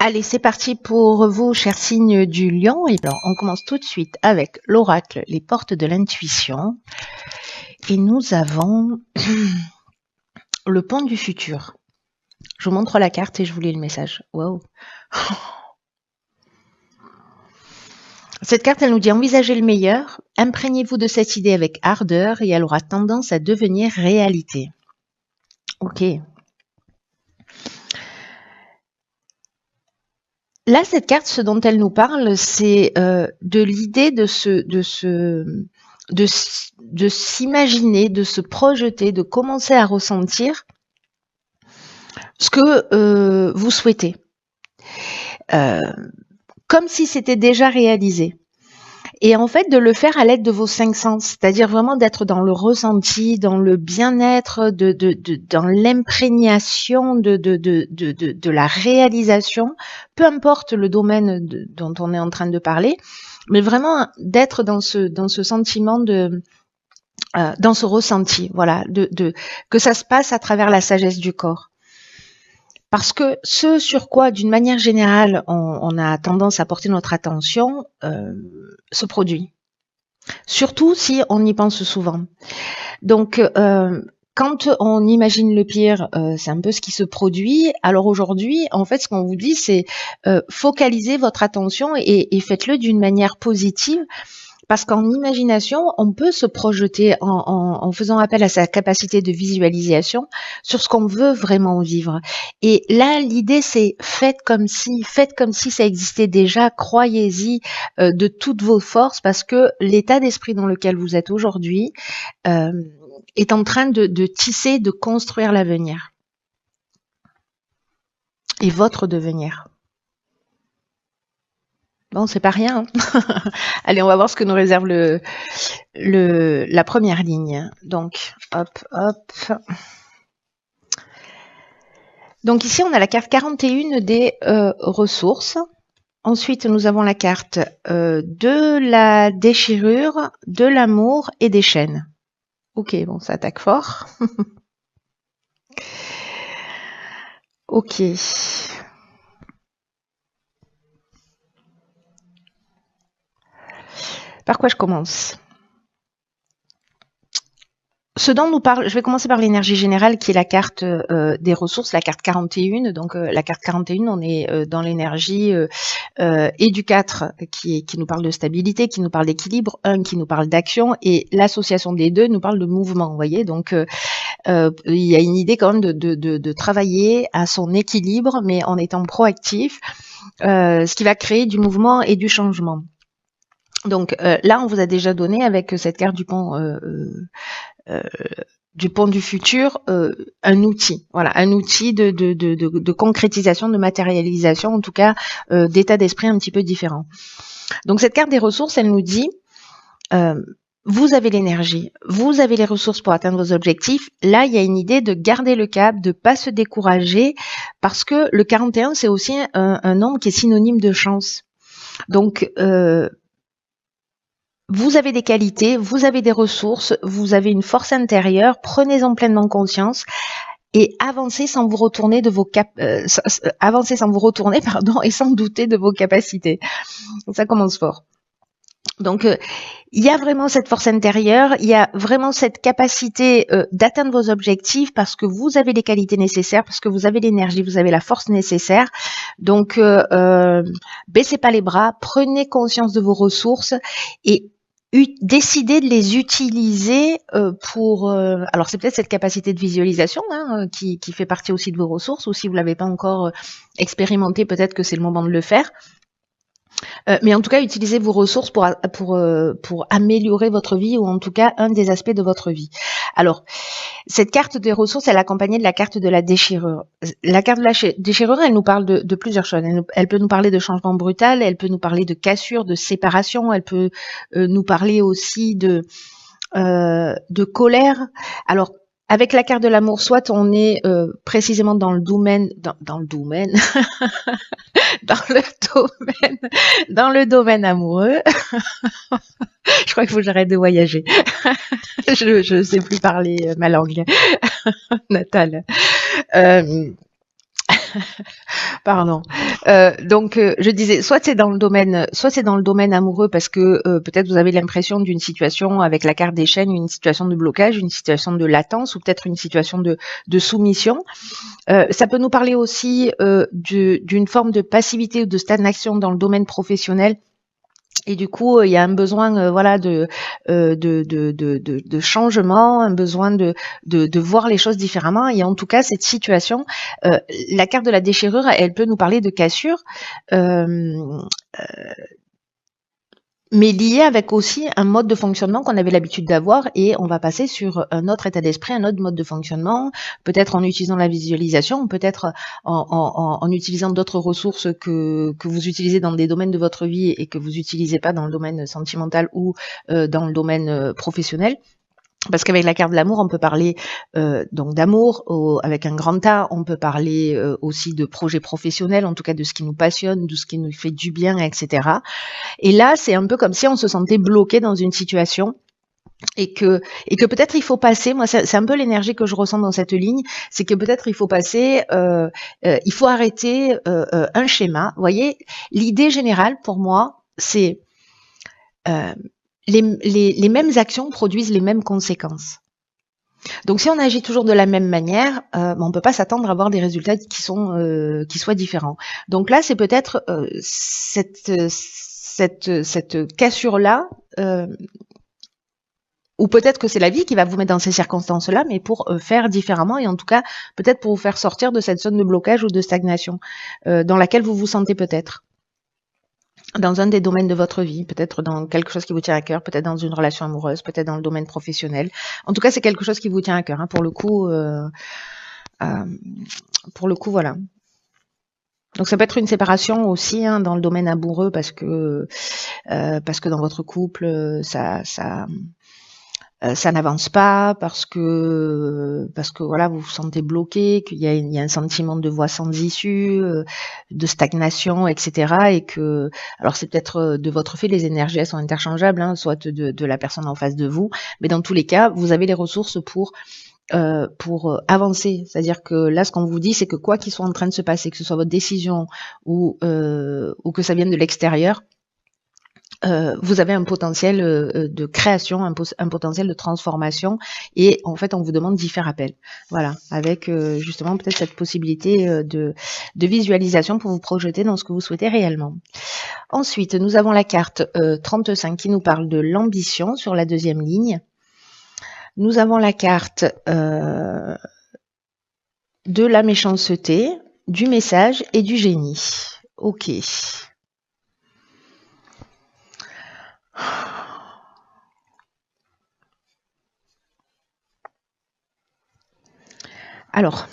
Allez, c'est parti pour vous, chers signes du lion. Et bien, on commence tout de suite avec l'oracle, les portes de l'intuition. Et nous avons le pont du futur. Je vous montre la carte et je vous lis le message. Wow. Cette carte, elle nous dit envisagez le meilleur, imprégnez-vous de cette idée avec ardeur et elle aura tendance à devenir réalité. Ok. Là, cette carte, ce dont elle nous parle, c'est de l'idée de s'imaginer, de se projeter, de commencer à ressentir ce que vous souhaitez, comme si c'était déjà réalisé. Et en fait, de le faire à l'aide de vos 5 sens, c'est-à-dire vraiment d'être dans le ressenti, dans le bien-être, dans l'imprégnation de la réalisation, peu importe le domaine dont on est en train de parler, mais vraiment d'être dans ce sentiment dans ce ressenti, voilà, que ça se passe à travers la sagesse du corps. Parce que ce sur quoi, d'une manière générale, on a tendance à porter notre attention, se produit. Surtout si on y pense souvent. Donc, quand on imagine le pire, c'est un peu ce qui se produit. Alors aujourd'hui, en fait, ce qu'on vous dit, c'est focalisez votre attention et faites-le d'une manière positive. Parce qu'en imagination, on peut se projeter en faisant appel à sa capacité de visualisation sur ce qu'on veut vraiment vivre. Et là, l'idée, c'est faites comme si ça existait déjà, croyez-y de toutes vos forces, parce que l'état d'esprit dans lequel vous êtes aujourd'hui est en train de tisser, de construire l'avenir. Et votre devenir. Bon, c'est pas rien. Hein. Allez, on va voir ce que nous réserve la première ligne. Donc, hop, hop. Donc ici, on a la carte 41 des ressources. Ensuite, nous avons la carte de la déchirure, de l'amour et des chaînes. Ok, bon, ça attaque fort. Ok. Par quoi je commence ? Ce dont nous parle, je vais commencer par l'énergie générale qui est la carte des ressources, la carte 41. Donc la carte 41, on est dans l'énergie et du 4 qui nous parle de stabilité, qui nous parle d'équilibre, 1 qui nous parle d'action et l'association des deux nous parle de mouvement, vous voyez. Donc il y a une idée quand même de travailler à son équilibre mais en étant proactif, ce qui va créer du mouvement et du changement. Donc là, on vous a déjà donné avec cette carte du pont du futur, un outil, voilà, un outil de concrétisation, de matérialisation, en tout cas d'état d'esprit un petit peu différent. Donc cette carte des ressources, elle nous dit vous avez l'énergie, vous avez les ressources pour atteindre vos objectifs. Là, il y a une idée de garder le cap, de pas se décourager, parce que le 41, c'est aussi un nombre qui est synonyme de chance. Donc vous avez des qualités, vous avez des ressources, vous avez une force intérieure, prenez-en pleinement conscience et avancez sans vous retourner avancez sans vous retourner, et sans douter de vos capacités. Donc ça commence fort. Donc il y a vraiment cette force intérieure, il y a vraiment cette capacité d'atteindre vos objectifs parce que vous avez les qualités nécessaires, parce que vous avez l'énergie, vous avez la force nécessaire. Donc baissez pas les bras, prenez conscience de vos ressources et décider de les utiliser pour... alors c'est peut-être cette capacité de visualisation qui fait partie aussi de vos ressources, ou si vous ne l'avez pas encore expérimenté, peut-être que c'est le moment de le faire. Mais en tout cas, utilisez vos ressources pour améliorer votre vie, ou en tout cas un des aspects de votre vie. Alors, cette carte des ressources, elle est accompagnée de la carte de la déchirure. La carte de la déchirure, elle nous parle de plusieurs choses. Elle peut nous parler de changement brutal, elle peut nous parler de cassure, de séparation, elle peut nous parler aussi de colère. Alors, avec la carte de l'amour, soit on est précisément dans le domaine, dans le domaine amoureux. Je crois qu'il faut que j'arrête de voyager. Je ne sais plus parler ma langue natale. Pardon. Je disais, soit c'est dans le domaine amoureux parce que peut-être vous avez l'impression d'une situation avec la carte des chaînes, une situation de blocage, une situation de latence ou peut-être une situation de soumission. Ça peut nous parler aussi d'une forme de passivité ou de stagnation dans le domaine professionnel. Et du coup, il y a un besoin, voilà, de changement, un besoin de voir les choses différemment. Et en tout cas, cette situation, la carte de la déchirure, elle peut nous parler de cassure, euh, mais lié avec aussi un mode de fonctionnement qu'on avait l'habitude d'avoir et on va passer sur un autre état d'esprit, un autre mode de fonctionnement, peut-être en utilisant la visualisation, peut-être en utilisant d'autres ressources que vous utilisez dans des domaines de votre vie et que vous n'utilisez pas dans le domaine sentimental ou dans le domaine professionnel. Parce qu'avec la carte de l'amour, on peut parler donc d'amour avec un grand A, on peut parler aussi de projets professionnels, en tout cas de ce qui nous passionne, de ce qui nous fait du bien, etc. Et là, c'est un peu comme si on se sentait bloqué dans une situation et que peut-être il faut passer. Moi, c'est un peu l'énergie que je ressens dans cette ligne, c'est que peut-être il faut passer, il faut arrêter un schéma. Vous voyez, l'idée générale pour moi, c'est les mêmes actions produisent les mêmes conséquences. Donc, si on agit toujours de la même manière, on peut pas s'attendre à avoir des résultats qui soient différents. Donc là, c'est peut-être cette cassure-là, ou peut-être que c'est la vie qui va vous mettre dans ces circonstances-là, mais pour faire différemment et en tout cas, peut-être pour vous faire sortir de cette zone de blocage ou de stagnation dans laquelle vous vous sentez peut-être. Dans un des domaines de votre vie, peut-être dans quelque chose qui vous tient à cœur, peut-être dans une relation amoureuse, peut-être dans le domaine professionnel. En tout cas, c'est quelque chose qui vous tient à cœur. Hein, pour le coup, voilà. Donc ça peut être une séparation aussi hein, dans le domaine amoureux parce que dans votre couple, ça n'avance pas parce que voilà vous vous sentez bloqué, qu'il y a un sentiment de voie sans issue, de stagnation, etc. Et que alors c'est peut-être de votre fait, les énergies elles sont interchangeables, hein, soit de la personne en face de vous, mais dans tous les cas vous avez les ressources pour avancer. C'est-à-dire que là, ce qu'on vous dit, c'est que quoi qu'il soit en train de se passer, que ce soit votre décision ou que ça vienne de l'extérieur, vous avez un potentiel de création, un potentiel de transformation, et en fait, on vous demande d'y faire appel. Voilà, avec justement peut-être cette possibilité de visualisation pour vous projeter dans ce que vous souhaitez réellement. Ensuite, nous avons la carte 35 qui nous parle de l'ambition sur la deuxième ligne. Nous avons la carte de la méchanceté, du message et du génie. Ok. Alors,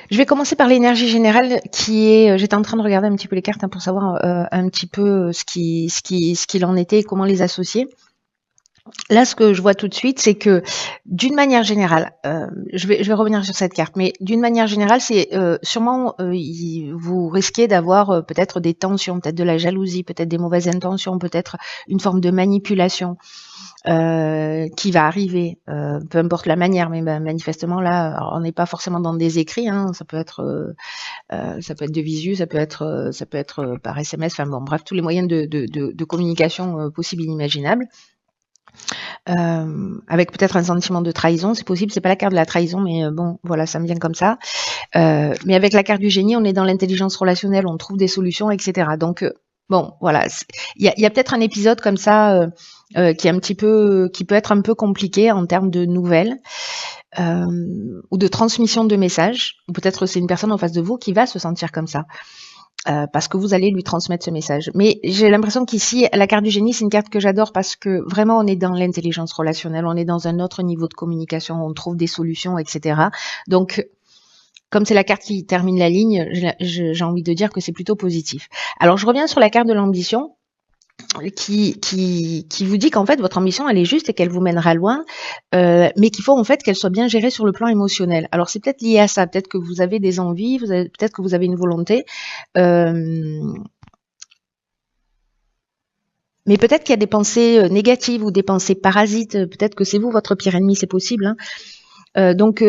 je vais commencer par l'énergie générale qui est. J'étais en train de regarder un petit peu les cartes hein, pour savoir un petit peu ce qu'il en était et comment les associer. Là, ce que je vois tout de suite, c'est que d'une manière générale, je vais revenir sur cette carte, mais d'une manière générale, c'est sûrement vous risquez d'avoir peut-être des tensions, peut-être de la jalousie, peut-être des mauvaises intentions, peut-être une forme de manipulation qui va arriver, peu importe la manière, mais manifestement là, alors, on n'est pas forcément dans des écrits, hein, ça peut être de visu, ça peut être par SMS, enfin bon, bref, tous les moyens de communication possibles et inimaginables. Avec peut-être un sentiment de trahison, c'est possible, c'est pas la carte de la trahison, mais bon, voilà, ça me vient comme ça. Mais avec la carte du génie, on est dans l'intelligence relationnelle, on trouve des solutions, etc. Donc, bon, voilà, il y a peut-être un épisode comme ça qui peut être un peu compliqué en termes de nouvelles ou de transmission de messages, ou peut-être c'est une personne en face de vous qui va se sentir comme ça. Parce que vous allez lui transmettre ce message. Mais j'ai l'impression qu'ici, la carte du génie, c'est une carte que j'adore parce que vraiment, on est dans l'intelligence relationnelle, on est dans un autre niveau de communication, on trouve des solutions, etc. Donc, comme c'est la carte qui termine la ligne, j'ai envie de dire que c'est plutôt positif. Alors, je reviens sur la carte de l'ambition qui vous dit qu'en fait votre ambition elle est juste et qu'elle vous mènera loin, mais qu'il faut en fait qu'elle soit bien gérée sur le plan émotionnel. Alors c'est peut-être lié à ça, peut-être que vous avez des envies, peut-être que vous avez une volonté, mais Mais peut-être qu'il y a des pensées négatives ou des pensées parasites. Peut-être que c'est vous votre pire ennemi, c'est possible. Hein. Donc,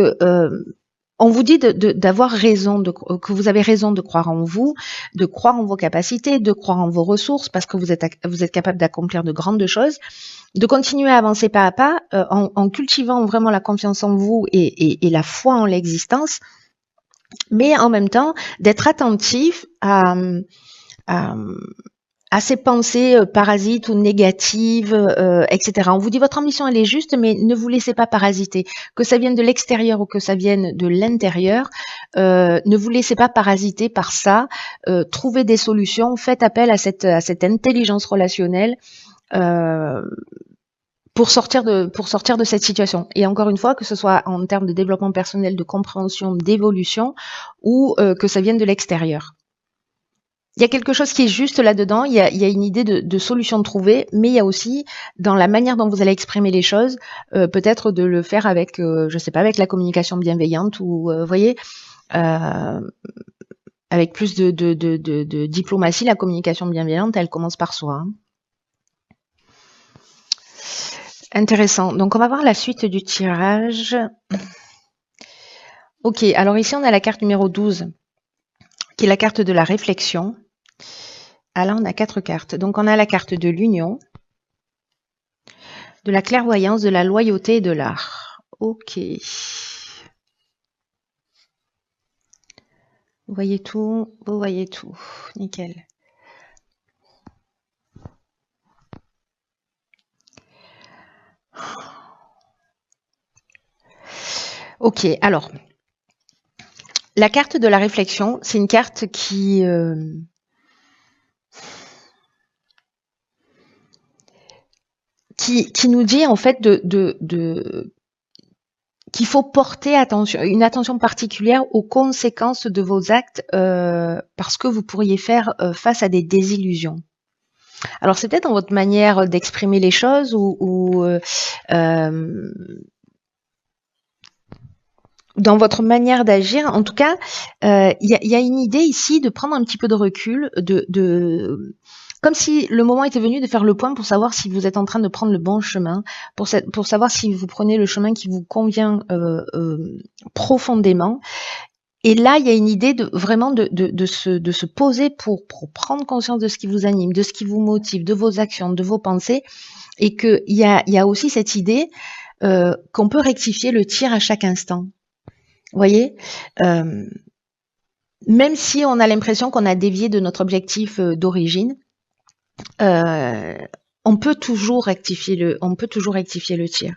on vous dit d'avoir raison, que vous avez raison de croire en vous, de croire en vos capacités, de croire en vos ressources, parce que vous êtes capable d'accomplir de grandes choses, de continuer à avancer pas à pas, en cultivant vraiment la confiance en vous et la foi en l'existence, mais en même temps d'être attentif à ces pensées parasites ou négatives, etc. On vous dit votre ambition elle est juste, mais ne vous laissez pas parasiter. Que ça vienne de l'extérieur ou que ça vienne de l'intérieur, ne vous laissez pas parasiter par ça. Trouvez des solutions, faites appel à cette intelligence relationnelle pour sortir de cette situation. Et encore une fois, que ce soit en termes de développement personnel, de compréhension, d'évolution, ou que ça vienne de l'extérieur. Il y a quelque chose qui est juste là-dedans, il y a une idée de solution de trouver, mais il y a aussi, dans la manière dont vous allez exprimer les choses, peut-être de le faire avec, je sais pas, avec la communication bienveillante, ou, voyez, avec plus de diplomatie, la communication bienveillante, elle commence par soi. Hein. Intéressant. Donc, on va voir la suite du tirage. Ok, alors ici, on a la carte numéro 12, qui est la carte de la réflexion. Ah là, on a 4 cartes. Donc, on a la carte de l'union, de la clairvoyance, de la loyauté et de l'art. Ok. Vous voyez tout, vous voyez tout. Nickel. Ok, alors, la carte de la réflexion, c'est une carte qui nous dit en fait qu'il faut porter une attention particulière aux conséquences de vos actes parce que vous pourriez faire face à des désillusions. Alors c'est peut-être dans votre manière d'exprimer les choses ou dans votre manière d'agir. En tout cas, il y a une idée ici de prendre un petit peu de recul, comme si le moment était venu de faire le point pour savoir si vous êtes en train de prendre le bon chemin, pour savoir si vous prenez le chemin qui vous convient profondément. Et là, il y a une idée de vraiment de se poser pour prendre conscience de ce qui vous anime, de ce qui vous motive, de vos actions, de vos pensées, et qu'il y a aussi cette idée qu'on peut rectifier le tir à chaque instant. Vous voyez, même si on a l'impression qu'on a dévié de notre objectif d'origine, on peut toujours rectifier le tir.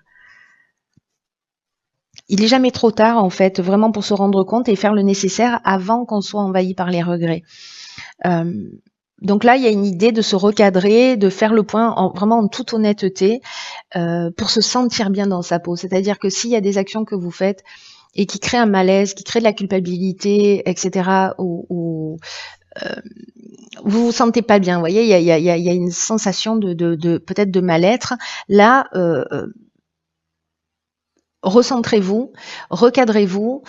Il n'est jamais trop tard, en fait, vraiment pour se rendre compte et faire le nécessaire avant qu'on soit envahi par les regrets. Donc là, il y a une idée de se recadrer, de faire le point vraiment en toute honnêteté pour se sentir bien dans sa peau. C'est-à-dire que s'il y a des actions que vous faites et qui créent un malaise, qui créent de la culpabilité, etc., ou vous vous sentez pas bien, vous voyez, il y a une sensation de peut-être de mal-être. Là, recentrez-vous, recadrez-vous,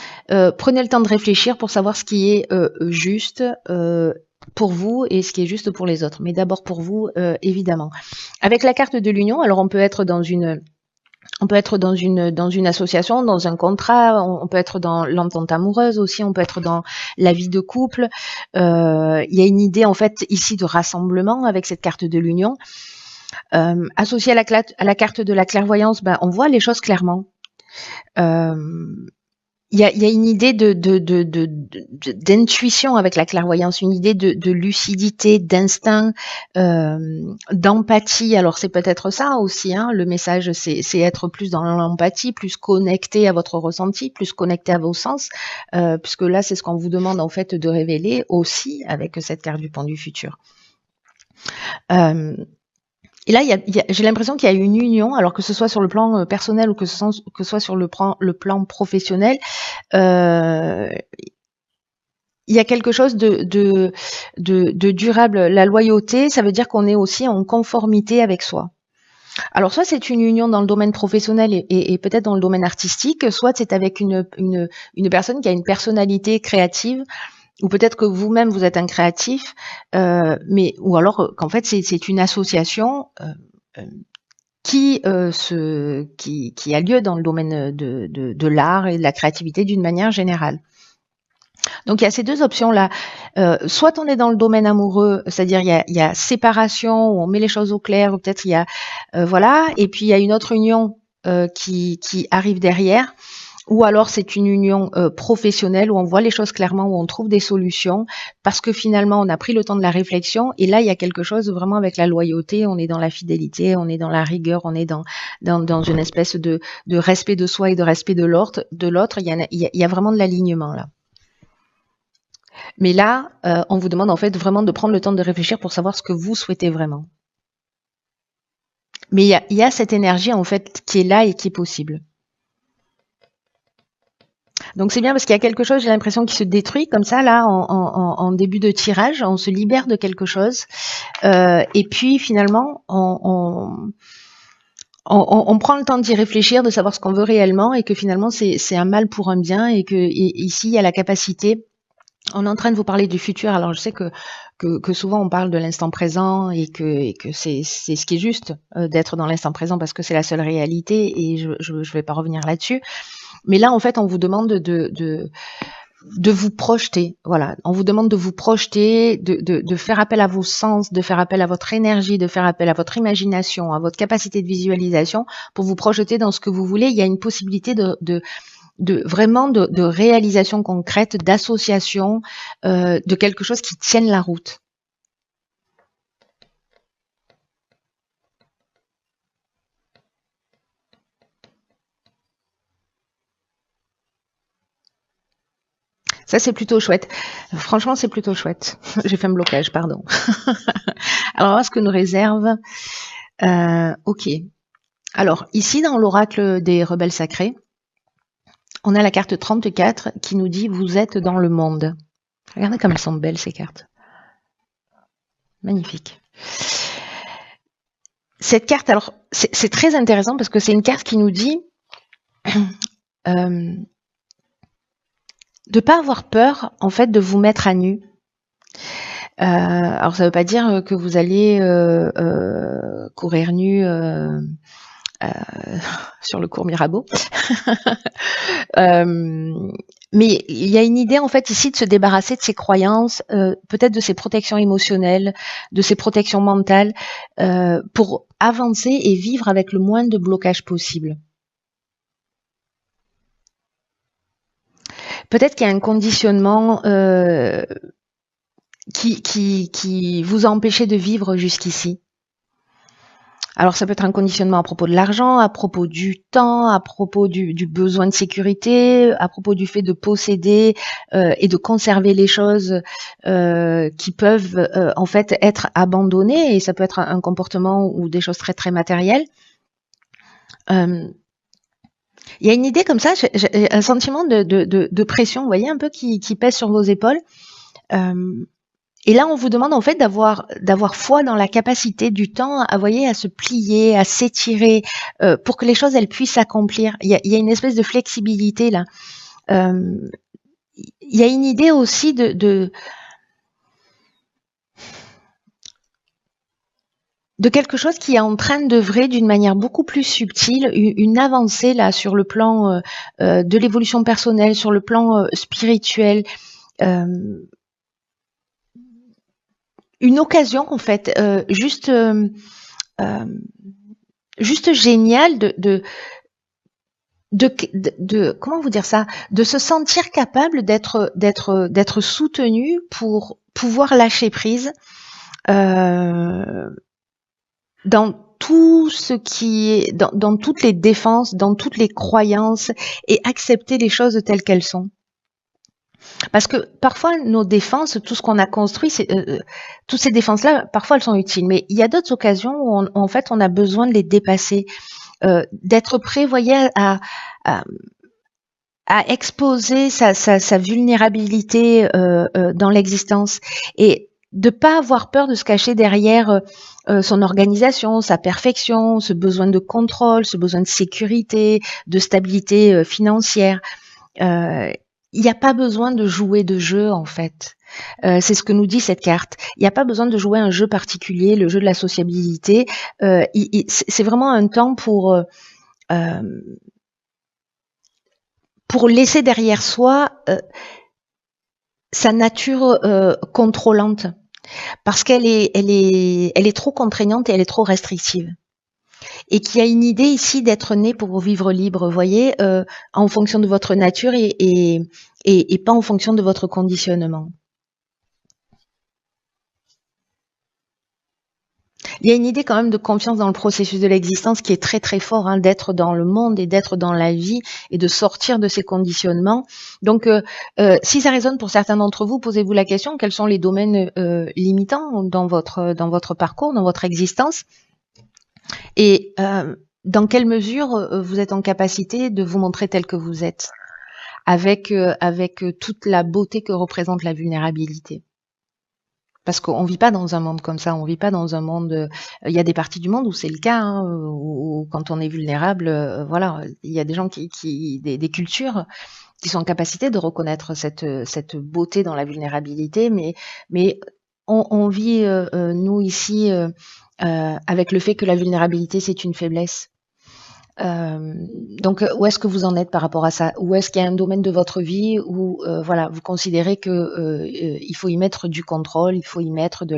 prenez le temps de réfléchir pour savoir ce qui est juste pour vous et ce qui est juste pour les autres. Mais d'abord pour vous, évidemment. Avec la carte de l'union, alors on peut être dans une association, dans un contrat, on peut être dans l'entente amoureuse aussi, on peut être dans la vie de couple. Il y a une idée en fait ici de rassemblement avec cette carte de l'union. Associée à la carte de la clairvoyance, on voit les choses clairement. Il y a une idée d'intuition avec la clairvoyance, une idée de lucidité, d'instinct, d'empathie. Alors c'est peut-être ça aussi, hein, le message, c'est être plus dans l'empathie, plus connecté à votre ressenti, plus connecté à vos sens, puisque là c'est ce qu'on vous demande en fait de révéler aussi avec cette carte du pont du futur. Et là, j'ai l'impression qu'il y a une union, alors que ce soit sur le plan personnel ou que ce soit sur le plan professionnel, il y a quelque chose de durable. La loyauté, ça veut dire qu'on est aussi en conformité avec soi. Alors, soit c'est une union dans le domaine professionnel et peut-être dans le domaine artistique, soit c'est avec une personne qui a une personnalité créative, ou peut-être que vous-même vous êtes un créatif, mais ou alors qu'en fait c'est une association qui a lieu dans le domaine de l'art et de la créativité d'une manière générale. Donc il y a ces deux options-là. Soit on est dans le domaine amoureux, c'est-à-dire il y a séparation, où on met les choses au clair, ou peut-être il y a voilà, et puis il y a une autre union qui arrive derrière. Ou alors c'est une union professionnelle où on voit les choses clairement, où on trouve des solutions, parce que finalement on a pris le temps de la réflexion, et là il y a quelque chose vraiment avec la loyauté, on est dans la fidélité, on est dans la rigueur, on est dans une espèce de respect de soi et de respect de l'autre, il y a vraiment de l'alignement là. Mais là, on vous demande en fait vraiment de prendre le temps de réfléchir pour savoir ce que vous souhaitez vraiment. Mais il y a cette énergie en fait qui est là et qui est possible. Donc c'est bien parce qu'il y a quelque chose, j'ai l'impression, qui se détruit comme ça là en début de tirage, on se libère de quelque chose et puis finalement on prend le temps d'y réfléchir, de savoir ce qu'on veut réellement, et que finalement c'est un mal pour un bien, et que ici il y a la capacité. On est en train de vous parler du futur. Alors je sais que souvent on parle de l'instant présent, et que c'est ce qui est juste d'être dans l'instant présent parce que c'est la seule réalité, et je vais pas revenir là-dessus. Mais là en fait on vous demande de vous projeter. Voilà, on vous demande de vous projeter, de faire appel à vos sens, de faire appel à votre énergie, de faire appel à votre imagination, à votre capacité de visualisation pour vous projeter dans ce que vous voulez. Il y a une possibilité vraiment de réalisation concrète, d'association, de quelque chose qui tienne la route. Ça, c'est plutôt chouette. Franchement, c'est plutôt chouette. J'ai fait un blocage, pardon. Alors, ce que nous réserve. Ok. Alors, ici, dans l'oracle des rebelles sacrés, on a la carte 34 qui nous dit « Vous êtes dans le monde ». Regardez comme elles sont belles, ces cartes. Magnifique. Cette carte, alors, c'est très intéressant parce que c'est une carte qui nous dit de pas avoir peur, en fait, de vous mettre à nu. Alors, ça veut pas dire que vous allez courir nu sur le cours Mirabeau. Mais il y a une idée en fait ici de se débarrasser de ses croyances, peut-être de ses protections émotionnelles, de ses protections mentales, pour avancer et vivre avec le moins de blocage possible. Peut-être qu'il y a un conditionnement qui vous a empêché de vivre jusqu'ici. Alors ça peut être un conditionnement à propos de l'argent, à propos du temps, à propos du besoin de sécurité, à propos du fait de posséder et de conserver les choses qui peuvent en fait être abandonnées, et ça peut être un comportement ou des choses très très matérielles. Il y a une idée comme ça, j'ai un sentiment de pression, vous voyez, un peu qui pèse sur vos épaules. Et là, on vous demande en fait d'avoir foi dans la capacité du temps, à se plier, à s'étirer, pour que les choses elles puissent s'accomplir. Il y a une espèce de flexibilité là. Il y a une idée aussi de quelque chose qui est en train d'œuvrer d'une manière beaucoup plus subtile, une avancée là sur le plan de l'évolution personnelle, sur le plan spirituel. Une occasion en fait juste géniale de comment vous dire ça, de se sentir capable d'être soutenu pour pouvoir lâcher prise dans tout ce qui est dans toutes les défenses, dans toutes les croyances, et accepter les choses telles qu'elles sont. Parce que parfois nos défenses, tout ce qu'on a construit, toutes ces défenses-là, parfois elles sont utiles, mais il y a d'autres occasions où en fait on a besoin de les dépasser, d'être prêt, voyez, à exposer sa vulnérabilité dans l'existence, et de pas avoir peur de se cacher derrière son organisation, sa perfection, ce besoin de contrôle, ce besoin de sécurité, de stabilité financière. il n'y a pas besoin de jouer de jeu, en fait. C'est ce que nous dit cette carte. Il n'y a pas besoin de jouer un jeu particulier, le jeu de la sociabilité. C'est vraiment un temps pour laisser derrière soi sa nature contrôlante, parce qu'elle est trop contraignante et elle est trop restrictive. Et qu'il y a une idée ici d'être né pour vivre libre, vous voyez, en fonction de votre nature et pas en fonction de votre conditionnement. Il y a une idée quand même de confiance dans le processus de l'existence qui est très très fort, hein, d'être dans le monde et d'être dans la vie et de sortir de ces conditionnements. Donc, si ça résonne pour certains d'entre vous, posez-vous la question, quels sont les domaines limitants dans votre parcours, dans votre existence, et dans quelle mesure vous êtes en capacité de vous montrer tel que vous êtes, avec toute la beauté que représente la vulnérabilité. Parce qu'on vit pas dans un monde comme ça, on vit pas dans un monde. Il y a des parties du monde où c'est le cas, hein, où quand on est vulnérable, voilà, il y a des gens des cultures qui sont en capacité de reconnaître cette beauté dans la vulnérabilité, mais on vit nous ici avec le fait que la vulnérabilité c'est une faiblesse. Donc, où est-ce que vous en êtes par rapport à ça? Ou est-ce qu'il y a un domaine de votre vie où, voilà, vous considérez que il faut y mettre du contrôle, il faut y mettre de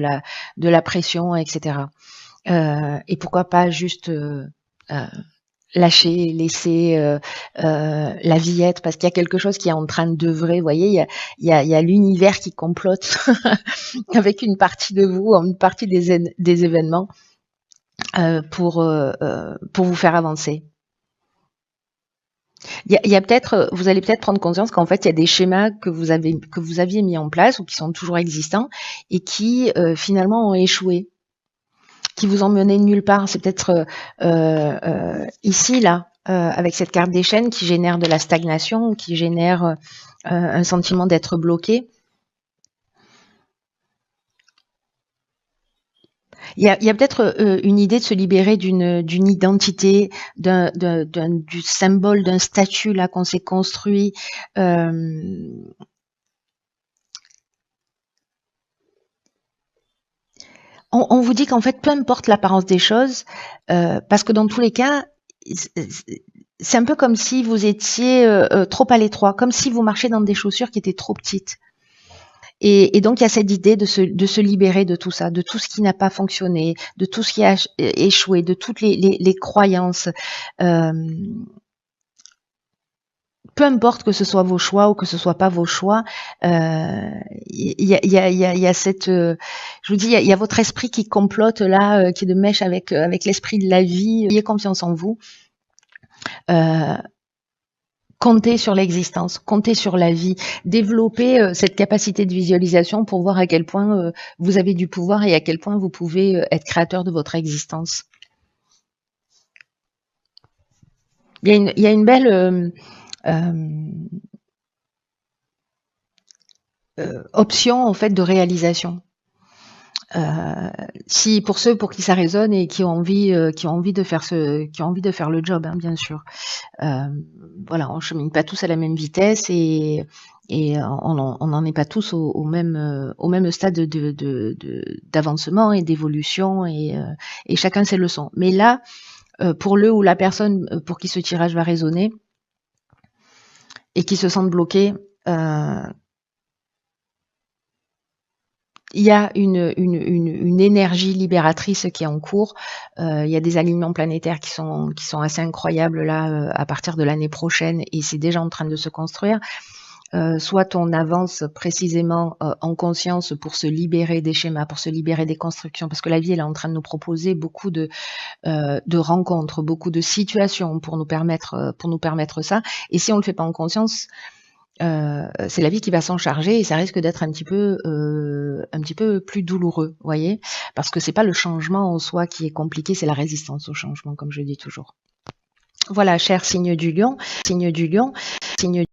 la pression, etc. Et pourquoi pas juste lâcher, laisser la vie être, parce qu'il y a quelque chose qui est en train d'œuvrer. Vous voyez, il y a l'univers qui complote avec une partie de vous, une partie des événements. Pour vous faire avancer. Il y a peut-être, vous allez peut-être prendre conscience qu'en fait, il y a des schémas que vous aviez mis en place ou qui sont toujours existants et qui finalement ont échoué, qui vous ont mené nulle part. C'est peut-être ici, là, avec cette carte des chaînes qui génère de la stagnation, qui génère un sentiment d'être bloqué. Il y a peut-être une idée de se libérer d'une identité, du symbole, d'un statut là qu'on s'est construit. On vous dit qu'en fait, peu importe l'apparence des choses, parce que dans tous les cas, c'est un peu comme si vous étiez trop à l'étroit, comme si vous marchiez dans des chaussures qui étaient trop petites. Et donc, il y a cette idée de se libérer de tout ça, de tout ce qui n'a pas fonctionné, de tout ce qui a échoué, de toutes les croyances. Peu importe que ce soit vos choix ou que ce soit pas vos choix, il y a cette, je vous dis, il y a votre esprit qui complote là, qui est de mèche avec l'esprit de la vie. Ayez confiance en vous. Comptez sur l'existence, comptez sur la vie, développez cette capacité de visualisation pour voir à quel point vous avez du pouvoir et à quel point vous pouvez être créateur de votre existence. Il y a une belle option en fait de réalisation. Si pour ceux pour qui ça résonne et qui ont envie de faire le job, hein, bien sûr. Voilà, on chemine pas tous à la même vitesse et on n'en est pas tous au même stade d'avancement et d'évolution et chacun ses leçons. Mais là, pour le ou la personne pour qui ce tirage va résonner et qui se sentent bloqués, il y a une énergie libératrice qui est en cours. Il y a des alignements planétaires qui sont assez incroyables là à partir de l'année prochaine et c'est déjà en train de se construire. Soit on avance précisément en conscience pour se libérer des schémas, pour se libérer des constructions, parce que la vie elle est en train de nous proposer beaucoup de rencontres, beaucoup de situations pour nous permettre ça. Et si on le fait pas en conscience, c'est la vie qui va s'en charger et ça risque d'être un petit peu plus douloureux, voyez, parce que c'est pas le changement en soi qui est compliqué, c'est la résistance au changement, comme je dis toujours. Voilà, cher signe du lion,